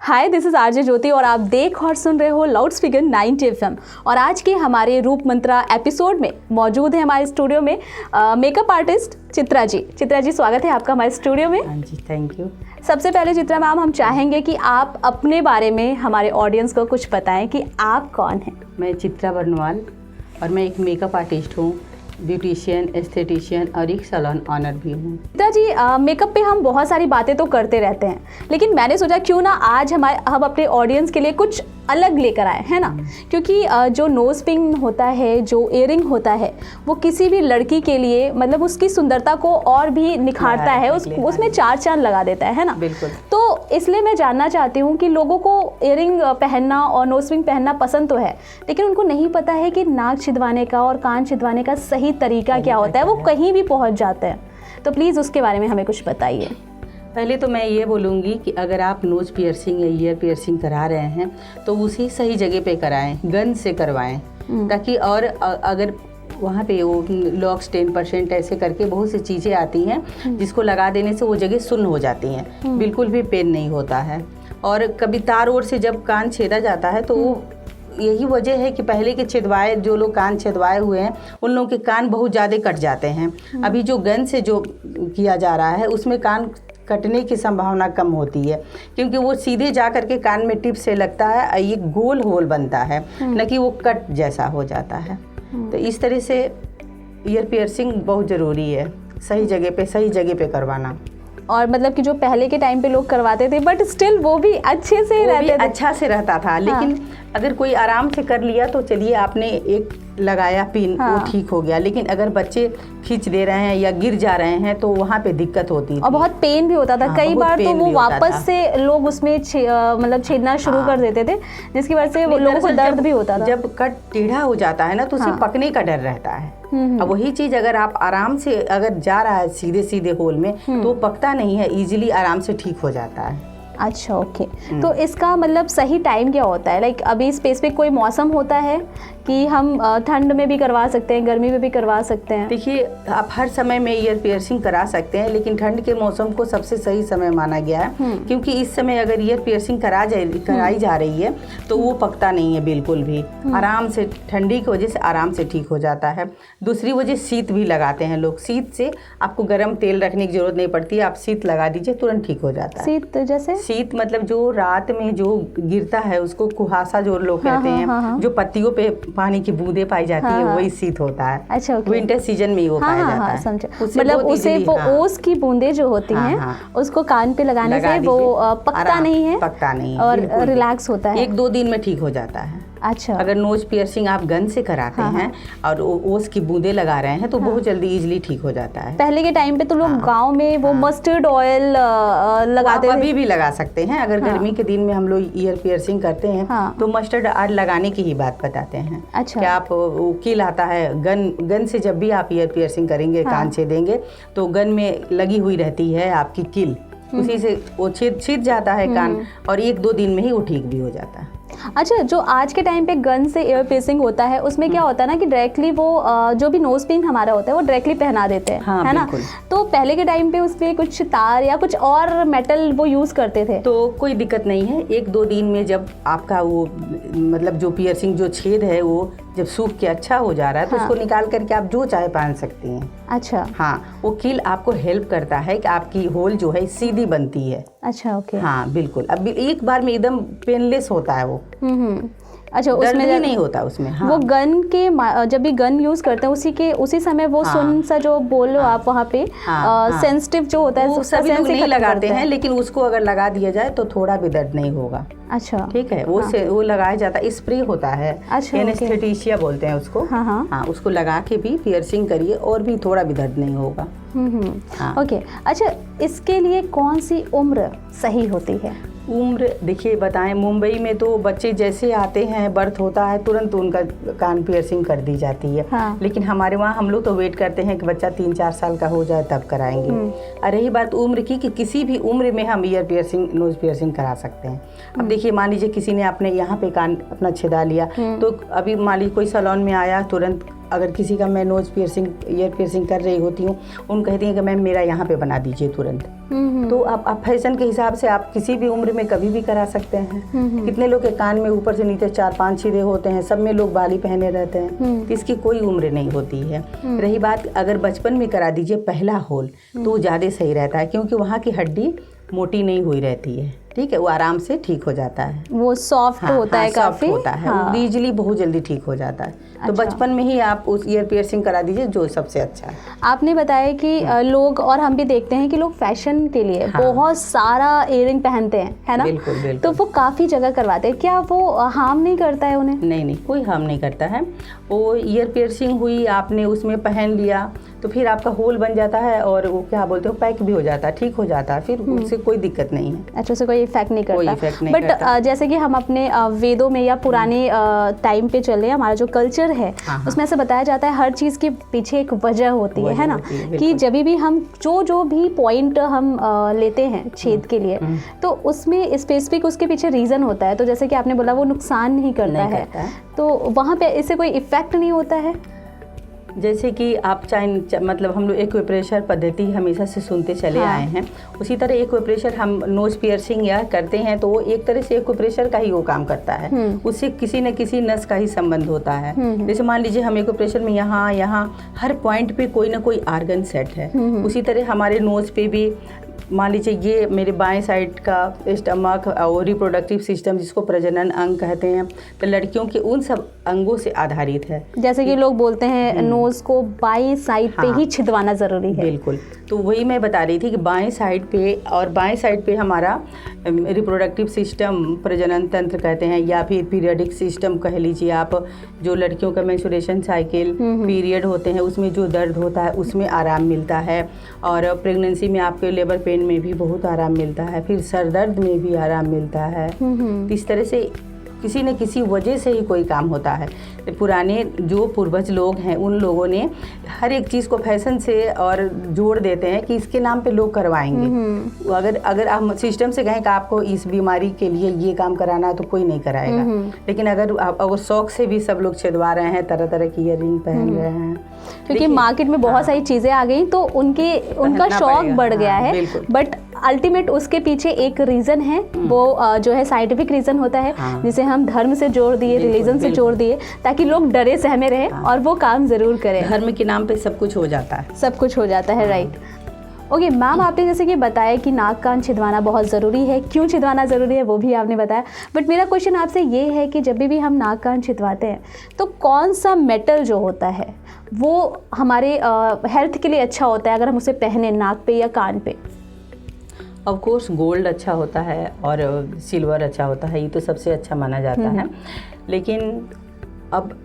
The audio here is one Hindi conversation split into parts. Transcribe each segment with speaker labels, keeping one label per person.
Speaker 1: हाय, दिस इज आरजे ज्योति और आप देख और सुन रहे हो लाउड स्पीकर 90 FM। और आज के हमारे रूप मंत्रा एपिसोड में मौजूद है हमारे स्टूडियो में मेकअप आर्टिस्ट चित्रा जी। चित्रा जी, स्वागत है आपका हमारे स्टूडियो में।
Speaker 2: हाँ जी, थैंक यू।
Speaker 1: सबसे पहले चित्रा मैम, हम चाहेंगे कि आप अपने बारे में हमारे ऑडियंस को कुछ बताएं कि आप कौन हैं।
Speaker 2: मैं चित्रा बर्नवाल और मैं एक मेकअप आर्टिस्ट हूँ, ब्यूटिशियन, एस्थेटिशियन और एक सैलून ऑनर भी हूँ।
Speaker 1: चित्रा जी, मेकअप पे हम बहुत सारी बातें तो करते रहते हैं, लेकिन मैंने सोचा क्यों ना आज हम अपने ऑडियंस के लिए कुछ अलग लेकर आए, है ना। क्योंकि जो नोज पिन होता है, जो इयरिंग होता है, वो किसी भी लड़की के लिए मतलब उसकी सुंदरता को और भी निखारता है, उसमें चार चांद लगा देता है ना।
Speaker 2: बिल्कुल।
Speaker 1: तो इसलिए मैं जानना चाहती हूँ कि लोगों को इयरिंग पहनना और नोज पिन पहनना पसंद तो है, लेकिन उनको नहीं पता है कि नाक छिदवाने का और कान छिदवाने का सही तरीका क्या होता है। वो कहीं भी पहुँच जाते हैं, तो प्लीज़ उसके बारे में हमें कुछ बताइए।
Speaker 2: पहले तो मैं ये बोलूँगी कि अगर आप नोज पियर्सिंग या ईयर पियर्सिंग करा रहे हैं तो उसी सही जगह पे कराएं, गन से करवाएं, ताकि और अगर वहाँ पे वो लॉक्स 10% ऐसे करके बहुत सी चीज़ें आती हैं जिसको लगा देने से वो जगह सुन्न हो जाती हैं, बिल्कुल भी पेन नहीं होता है। और कभी तार ओर से जब कान छेदा जाता है तो वो यही वजह है कि पहले के छेदवाए जो लोग कान छेदवाए हुए हैं उन लोगों के कान बहुत ज़्यादा कट जाते हैं। अभी जो गन से जो किया जा रहा है उसमें कान कटने की संभावना कम होती है, क्योंकि वो सीधे जा करके कान में टिप से लगता है, ये गोल होल बनता है, न कि वो कट जैसा हो जाता है। तो इस तरह से ईयर पियर्सिंग बहुत ज़रूरी है, सही जगह पे करवाना।
Speaker 1: और मतलब कि जो पहले के टाइम पे लोग करवाते थे, बट स्टिल वो भी अच्छे से रहते थे।
Speaker 2: अच्छा से रहता था। लेकिन अगर कोई आराम से कर लिया तो चलिए, आपने एक लगाया पिन, वो ठीक हो गया। लेकिन अगर बच्चे खींच दे रहे हैं या गिर जा रहे हैं तो वहाँ पे दिक्कत होती थी
Speaker 1: और बहुत पेन भी होता था। कई बार तो वो वापस से लोग उसमें मतलब छेदना शुरू कर देते थे, जिसकी वजह से वो लोगों को दर्द भी होता था।
Speaker 2: जब कट टेढ़ा हो जाता है ना तो उसे पकने का डर रहता है। अब वही चीज़ अगर आप आराम से अगर जा रहा है सीधे सीधे होल में तो पकता नहीं है, इजीली आराम से ठीक हो जाता है।
Speaker 1: अच्छा, ओके। तो इसका मतलब सही टाइम क्या होता है? लाइक अभी स्पेसिफिक कोई मौसम होता है कि हम ठंड में भी करवा सकते हैं, गर्मी में भी करवा सकते हैं?
Speaker 2: देखिए, आप हर समय में ईयर पियर्सिंग करा सकते हैं, लेकिन ठंड के मौसम को सबसे सही समय माना गया है, क्योंकि इस समय अगर ईयर पियर्सिंग कराई जा रही है तो वो पकता नहीं है बिल्कुल भी। आराम से ठंडी की वजह से आराम से ठीक हो जाता है। दूसरी वजह शीत भी लगाते हैं लोग। शीत से आपको गर्म तेल रखने की जरूरत नहीं पड़ती है, आप शीत लगा दीजिए, तुरंत ठीक हो जाता है।
Speaker 1: शीत जैसे? शीत
Speaker 2: मतलब जो रात में जो गिरता है उसको कुहासा जो लोग कहते हैं, जो पत्तियों पे पानी की बूंदें पाई जाती है, वही शीत होता है।
Speaker 1: अच्छा,
Speaker 2: विंटर सीजन में वो पाया जाता है।
Speaker 1: समझा। मतलब उसे वो ओस की बूंदें जो होती हैं उसको कान पे लगाने से वो पकता नहीं है और रिलैक्स होता है।
Speaker 2: 1-2 दिन में ठीक हो जाता है।
Speaker 1: अच्छा।
Speaker 2: अगर नोज पियर्सिंग आप गन से कराते हैं और ओस की बूंदें लगा रहे हैं तो बहुत जल्दी इजीली ठीक हो जाता है।
Speaker 1: पहले के टाइम पे तो लोग गांव में वो मस्टर्ड ऑयल लगाते थे।
Speaker 2: अभी भी लगा सकते हैं। अगर गर्मी के दिन में हम लोग ईयर पियर्सिंग करते हैं तो मस्टर्ड ऑयल लगाने की ही बात बताते हैं।
Speaker 1: अच्छा।
Speaker 2: क्या आप कील आता है गन से जब भी आप ईयर पियर्सिंग करेंगे, कान छेदेंगे तो गन में लगी हुई रहती है आपकी कील, उसी से वो छेद जाता है कान, और 1-2 दिन में ही वो ठीक भी हो जाता है।
Speaker 1: अच्छा, जो आज के टाइम पे गन से ईयर पियर्सिंग होता है उसमें क्या होता है ना कि डायरेक्टली वो जो भी नोज पिन हमारा होता है वो डायरेक्टली पहना देते हैं, है ना। तो पहले के टाइम पे उसमें कुछ तार या कुछ और मेटल वो यूज़ करते थे,
Speaker 2: तो कोई दिक्कत नहीं है। 1-2 दिन में जब आपका वो मतलब जो पियर्सिंग जो छेद है वो जब सूख के अच्छा हो जा रहा है तो उसको निकाल करके आप जो चाहे पहन सकती हैं।
Speaker 1: अच्छा।
Speaker 2: हाँ, वो कील आपको हेल्प करता है कि आपकी होल जो है सीधी बनती है।
Speaker 1: अच्छा, ओके।
Speaker 2: हाँ, बिल्कुल। अब एक बार में एकदम पेनलेस होता है वो।
Speaker 1: अच्छा, उसमें
Speaker 2: ही नहीं होता उसमें।
Speaker 1: वो गन के जब भी गन यूज करते हैं उसी समय वो सुन सा जो बोलो आप वहाँ पे सेंसिटिव जो होता है
Speaker 2: सभी लोग नहीं लगाते हैं, लेकिन उसको अगर लगा दिया जाए तो थोड़ा भी दर्द नहीं होगा।
Speaker 1: अच्छा,
Speaker 2: ठीक है। वो लगाया जाता है, स्प्रे होता है।
Speaker 1: अच्छा,
Speaker 2: एनेस्थेटिशिया बोलते हैं उसको। हाँ, उसको लगा के भी पियर्सिंग करिए और भी थोड़ा भी दर्द नहीं होगा।
Speaker 1: ओके। अच्छा, इसके लिए कौन सी उम्र सही होती है?
Speaker 2: उम्र देखिए, बताएं, मुंबई में तो बच्चे जैसे आते हैं, बर्थ होता है, तुरंत उनका कान पियर्सिंग कर दी जाती है। लेकिन हमारे वहाँ हम लोग तो वेट करते हैं कि बच्चा 3-4 साल का हो जाए तब कराएंगे। और रही बात उम्र की, कि किसी भी उम्र में हम ईयर पियर्सिंग, नोज पियर्सिंग करा सकते हैं। अब देखिए, मान लीजिए किसी ने अपने यहाँ पे कान अपना छेदा लिया, तो अभी मान लीजिए कोई सैलून में आया, तुरंत अगर किसी का मैं नोज़ पियर्सिंग ईयर पियर्सिंग कर रही होती हूँ, उन कहती हैं कि मैम मेरा यहाँ पे बना दीजिए तुरंत। तो आप फैशन के हिसाब से आप किसी भी उम्र में कभी भी करा सकते हैं। कितने लोग के कान में ऊपर से नीचे 4-5 छेदे होते हैं, सब में लोग बाली पहने रहते हैं, तो इसकी कोई उम्र नहीं होती है। रही बात अगर बचपन में करा दीजिए पहला होल तो ज़्यादा सही रहता है, क्योंकि वहाँ की हड्डी मोटी नहीं हुई रहती है, ठीक है, वो आराम से ठीक हो जाता है,
Speaker 1: वो सॉफ्ट होता है,
Speaker 2: सॉफ्ट
Speaker 1: काफी
Speaker 2: होता है, वो इजीली बहुत जल्दी ठीक हो जाता है। तो
Speaker 1: अच्छा।
Speaker 2: बचपन में ही आप उस ईयर पियर्सिंग करा दीजिए, जो सबसे अच्छा है।
Speaker 1: आपने बताया कि लोग, और हम भी देखते हैं कि लोग फैशन के लिए बहुत सारा इयरिंग पहनते हैं, है ना?
Speaker 2: बिल्कुल बिल्कुल।
Speaker 1: तो वो काफ़ी जगह करवाते हैं, क्या वो हार्म नहीं करता है उन्हें?
Speaker 2: नहीं, कोई हार्म नहीं करता है। वो ईयर पियर्सिंग हुई, आपने उसमें पहन लिया तो फिर आपका होल बन जाता है और वो क्या बोलते हो पैक भी हो जाता है, ठीक हो जाता है, फिर उससे कोई दिक्कत नहीं है।
Speaker 1: अच्छा, उससे कोई इफेक्ट नहीं करता?
Speaker 2: कोई इफेक्ट नहीं
Speaker 1: बट
Speaker 2: करता।
Speaker 1: जैसे कि हम अपने वेदों में या पुराने टाइम पे चले, हमारा जो कल्चर है उसमें ऐसे बताया जाता है हर चीज़ के पीछे एक वजह होती है ना? कि जब भी हम जो भी पॉइंट हम लेते हैं छेद के लिए, तो उसमें स्पेसिफिक उसके पीछे रीज़न होता है। तो जैसे कि आपने बोला वो नुकसान नहीं करता है, तो वहाँ पे इससे कोई इफेक्ट नहीं होता है?
Speaker 2: जैसे कि आप मतलब हम लोग एक्यूप्रेशर पद्धति हमेशा से सुनते चले आए हैं, उसी तरह एक्यूप्रेशर हम नोज पियर्सिंग या करते हैं तो वो एक तरह से एक्यूप्रेशर का ही वो काम करता है, उससे किसी न किसी नस का ही संबंध होता है। जैसे मान लीजिए हम एक्यूप्रेशर में यहाँ हर पॉइंट पे कोई ना कोई आर्गन सेट है, उसी तरह हमारे नोज पे भी मान लीजिए ये मेरे बाएं साइड का स्टमक और रिप्रोडक्टिव सिस्टम जिसको प्रजनन अंग कहते हैं, तो लड़कियों के उन सब अंगों से आधारित है।
Speaker 1: जैसे कि लोग बोलते हैं नोज को बाएं साइड पे ही छिदवाना ज़रूरी है।
Speaker 2: बिल्कुल, तो वही मैं बता रही थी कि बाएं साइड पे हमारा रिप्रोडक्टिव सिस्टम, प्रजनन तंत्र कहते हैं, या फिर पीरियडिक सिस्टम कह लीजिए आप, जो लड़कियों का मेंस्ट्रुएशन साइकिल पीरियड होते हैं उसमें जो दर्द होता है उसमें आराम मिलता है, और प्रेगनेंसी में आपके लेबर पेन में भी बहुत आराम मिलता है, फिर सर दर्द में भी आराम मिलता है। इस तरह से किसी न किसी वजह से ही कोई काम होता है। पुराने जो पूर्वज लोग हैं उन लोगों ने हर एक चीज़ को फैशन से और जोड़ देते हैं कि इसके नाम पे लोग करवाएंगे। अगर आप सिस्टम से कहें कि आपको इस बीमारी के लिए ये काम कराना है तो कोई नहीं कराएगा, लेकिन अगर शौक से भी सब लोग छिदवा रहे हैं, तरह तरह की ईयरिंग पहन रहे हैं,
Speaker 1: क्योंकि मार्केट में बहुत सारी चीज़ें आ गई तो उनका शौक बढ़ गया है। बट अल्टीमेट उसके पीछे एक रीज़न है, वो जो है साइंटिफिक रीज़न होता है, जिसे हम धर्म से जोड़ दिए, रिलीजन से जोड़ दिए, ताकि लोग डरे सहमे रहे और वो काम ज़रूर करें।
Speaker 2: धर्म के नाम पे सब कुछ हो जाता है,
Speaker 1: सब कुछ हो जाता है, राइट। ओके मैम, आपने जैसे कि बताया कि नाक कान छिदवाना बहुत ज़रूरी है, क्यों छिदवाना ज़रूरी है वो भी आपने बताया। बट मेरा क्वेश्चन आपसे ये है कि जब भी हम नाक कान छिदवाते हैं तो कौन सा मेटल जो होता है वो हमारे हेल्थ के लिए अच्छा होता है अगर हम उसे पहने नाक पे या कान पे?
Speaker 2: ऑफ कोर्स गोल्ड अच्छा होता है और सिल्वर अच्छा होता है, ये तो सबसे अच्छा माना जाता है। लेकिन अब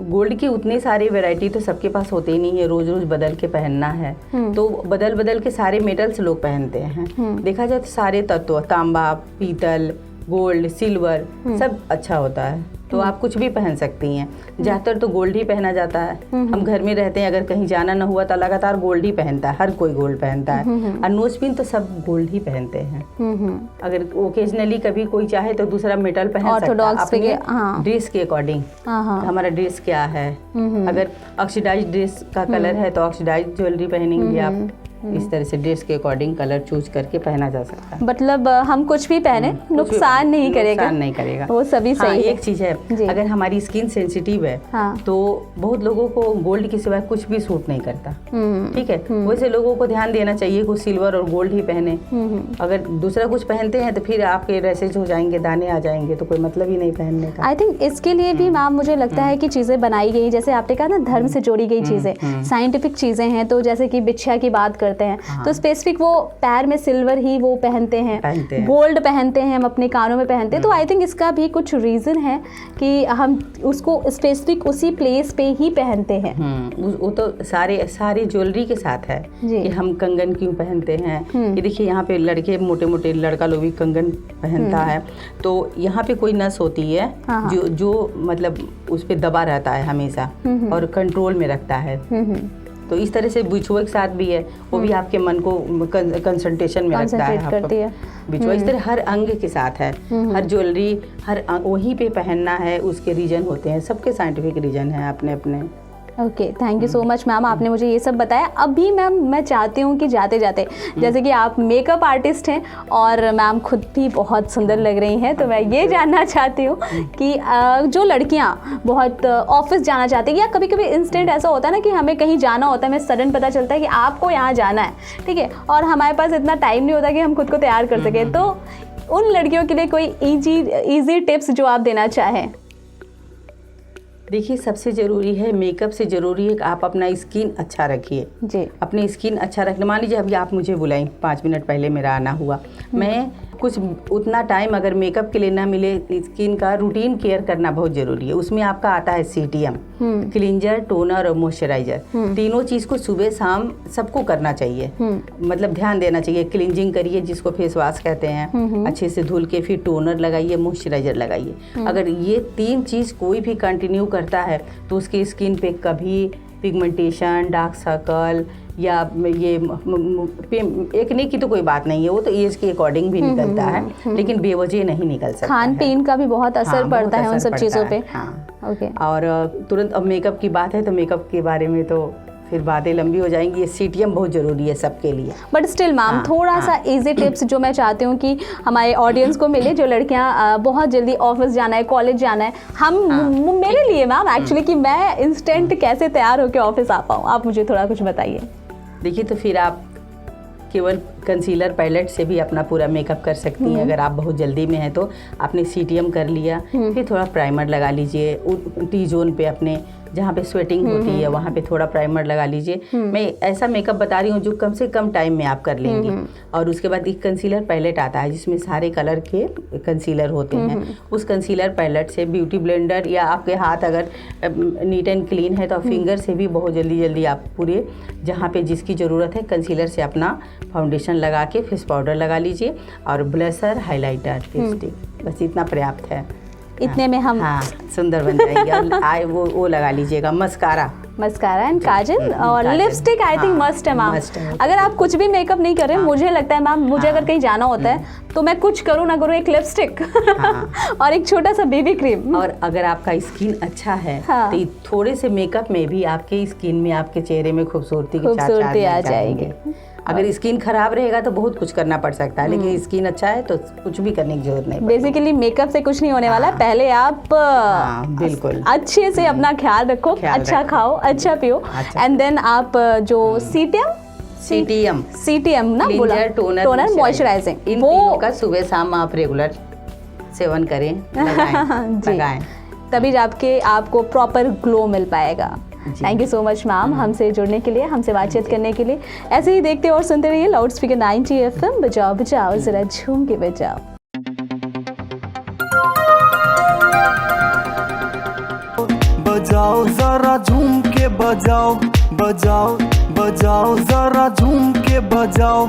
Speaker 2: गोल्ड की उतने सारे वैरायटी तो सबके पास होते ही नहीं है, रोज रोज बदल के पहनना है, तो बदल के सारे मेटल्स लोग पहनते हैं। देखा जाए तो सारे तत्व, तांबा, पीतल, गोल्ड, सिल्वर सब अच्छा होता है, तो आप कुछ भी पहन सकती हैं। ज़्यादातर तो गोल्ड ही पहना जाता है। हम घर में रहते हैं, अगर कहीं जाना ना हुआ तो लगातार गोल्ड ही पहनता है, हर कोई गोल्ड पहनता है, और नोज पिन तो सब गोल्ड ही पहनते हैं। अगर ओकेजनली कभी कोई चाहे तो दूसरा मेटल पहन सकता है अपने ड्रेस के अकॉर्डिंग। हमारा ड्रेस क्या है, अगर ऑक्सीडाइज ड्रेस का कलर है तो ऑक्सीडाइज ज्वेलरी पहनेंगे आप। इस तरह से ड्रेस के अकॉर्डिंग कलर चूज करके पहना जा सकता है।
Speaker 1: मतलब हम कुछ भी पहने नुकसान नहीं करेगा, वो सभी सही है।
Speaker 2: एक चीज़ है, अगर हमारी स्किन सेंसिटिव है तो बहुत लोगों को गोल्ड के सिवाय कुछ भी सूट नहीं करता, ठीक है, वैसे लोगों को ध्यान देना चाहिए कि सिल्वर और गोल्ड ही पहने। अगर दूसरा कुछ पहनते हैं तो फिर आपके रैशेज हो जाएंगे, दाने आ जाएंगे, तो कोई मतलब ही नहीं पहनने का।
Speaker 1: आई थिंक इसके लिए भी मैम मुझे लगता है कि चीज़ें बनाई गई, जैसे आपने कहा ना धर्म से जोड़ी गई चीज़ें, साइंटिफिक चीज़ें हैं। तो जैसे कि बिछिया की बात करते हैं तो स्पेसिफिक वो पैर में सिल्वर ही वो पहनते हैं, गोल्ड पहनते हैं, हम अपने कानों में पहनते हैं। तो आई थिंक इसका भी कुछ रीज़न है कि हम उसको स्पेसिफिक उसी प्लेस पे ही पहनते हैं।
Speaker 2: वो तो सारे ज्वेलरी के साथ है कि हम कंगन क्यों पहनते हैं। ये देखिए यहाँ पे लड़के मोटे मोटे लड़का लोग भी कंगन पहनता है, तो यहाँ पे कोई नस होती है जो मतलब उस पर दबा रहता है हमेशा और कंट्रोल में रखता है। तो इस तरह से बिछुआ के साथ भी है, वो भी आपके मन को कंसंट्रेशन में रखता है। बिछुआ इस तरह हर अंग के साथ है, हर ज्वेलरी हर वहीं पे पहनना है, उसके रीजन होते हैं, सबके साइंटिफिक रीजन है अपने अपने।
Speaker 1: Okay, thank you so much ma'am, आपने मुझे ये सब बताया। अभी मैम मैं चाहती हूँ कि जाते जाते, जैसे कि आप मेकअप आर्टिस्ट हैं और मैम खुद भी बहुत सुंदर लग रही हैं, तो मैं ये जानना चाहती हूँ कि जो लड़कियाँ बहुत ऑफिस जाना चाहती हैं, या कभी कभी इंस्टेंट ऐसा होता है ना कि हमें कहीं जाना होता है, हमें सडन पता चलता है कि आपको यहाँ जाना है, ठीक है, और हमारे पास इतना टाइम नहीं होता कि हम खुद को तैयार कर सकें, तो उन लड़कियों के लिए कोई इजी टिप्स जो आप देना चाहें?
Speaker 2: देखिए, सबसे ज़रूरी है, मेकअप से ज़रूरी है कि आप अपना स्किन अच्छा रखिए जी। अपनी स्किन अच्छा रखना, मान लीजिए अभी आप मुझे बुलाई 5 मिनट पहले मेरा आना हुआ, मैं कुछ उतना टाइम अगर मेकअप के लिए ना मिले, स्किन का रूटीन केयर करना बहुत ज़रूरी है। उसमें आपका आता है CTM, क्लींजर, टोनर और मॉइस्चराइजर। तीनों चीज़ को सुबह शाम सबको करना चाहिए, मतलब ध्यान देना चाहिए। क्लींजिंग करिए, जिसको फेस वॉश कहते हैं, अच्छे से धुल के फिर टोनर लगाइए, मॉइस्चराइजर लगाइए। अगर ये 3 चीज़ कोई भी कंटिन्यू करता है तो उसकी स्किन पे कभी पिगमेंटेशन, डार्क सर्कल या ये एक्ने की तो कोई बात नहीं है, वो तो एज के अकॉर्डिंग भी निकलता है, लेकिन बेवजह नहीं निकल सकता।
Speaker 1: खान पीन का भी बहुत असर पड़ता है उन सब चीज़ों पे।
Speaker 2: हाँ, ओके। और तुरंत अब मेकअप की बात है तो मेकअप के बारे में तो फिर बातें लंबी हो जाएंगी। ये CTM बहुत ज़रूरी है सबके लिए। बट स्टिल मैम, थोड़ा सा इजी टिप्स जो मैं चाहती हूँ कि हमारे ऑडियंस को मिले, जो लड़कियाँ बहुत जल्दी ऑफिस जाना है, कॉलेज जाना है, मेरे लिए मैम एक्चुअली कि मैं इंस्टेंट कैसे तैयार होकर ऑफिस आ पाऊँ, आप मुझे थोड़ा कुछ बताइए। देखिए, तो फिर आप केवल कंसीलर पैलेट से भी अपना पूरा मेकअप कर सकती हैं। अगर आप बहुत जल्दी में हैं तो आपने CTM कर लिया, फिर थोड़ा प्राइमर लगा लीजिए T जोन पे, अपने जहाँ पे स्वेटिंग होती है वहाँ पे थोड़ा प्राइमर लगा लीजिए। मैं ऐसा मेकअप बता रही हूँ जो कम से कम टाइम में आप कर लेंगी। और उसके बाद एक कंसीलर पैलेट आता है जिसमें सारे कलर के कंसीलर होते हैं। उस कंसीलर पैलेट से ब्यूटी ब्लेंडर, या आपके हाथ अगर नीट एंड क्लीन है तो फिंगर से भी बहुत जल्दी आप पूरे जहाँ पे जिसकी ज़रूरत है कंसीलर से अपना फाउंडेशन लगा के फेस पाउडर लगा लीजिए, और ब्लशर, हाइलाइटर, लिपस्टिक, बस इतना पर्याप्त है। इतने में हम सुंदर बन जाएंगे। और आए वो लगा लीजिएगा, मस्कारा एंड काजल और लिपस्टिक आई थिंक मस्ट है मैम। अगर आप कुछ भी मेकअप नहीं कर रहे, मुझे लगता है मैम, मुझे अगर कहीं जाना होता है तो मैं कुछ करूँ ना करूँ, एक लिपस्टिक और एक छोटा सा बेबी क्रीम। और अगर आपका स्किन अच्छा है तो थोड़े से मेकअप में भी आपके स्किन में, आपके चेहरे में खूबसूरती आ जाएगी। अगर स्किन खराब रहेगा तो बहुत कुछ करना पड़ सकता है, लेकिन स्किन अच्छा है तो कुछ भी करने की जरूरत नहीं। बेसिकली मेकअप से कुछ नहीं होने वाला, पहले आप बिल्कुल अच्छे से अपना ख्याल रखो, अच्छा खाओ, अच्छा पियो, एंड देन आप जो CTM ना बोला, टोनर, मॉइस्चराइजिंग, इन तीनों का सुबह शाम आप रेगुलर सेवन करें, लगाएं, तभी जाके आपको प्रॉपर ग्लो मिल पाएगा। Thank you so much ma'am, हमसे जुड़ने के लिए, हमसे बातचीत करने के लिए। ऐसे ही देखते और सुनते रहिए लाउड स्पीकर 90 FM। बजाओ बजाओ जरा झूम के बजाओ।
Speaker 3: बजाओ जरा झूम के बजाओ, बजाओ बजाओ जरा झूम के बजाओ।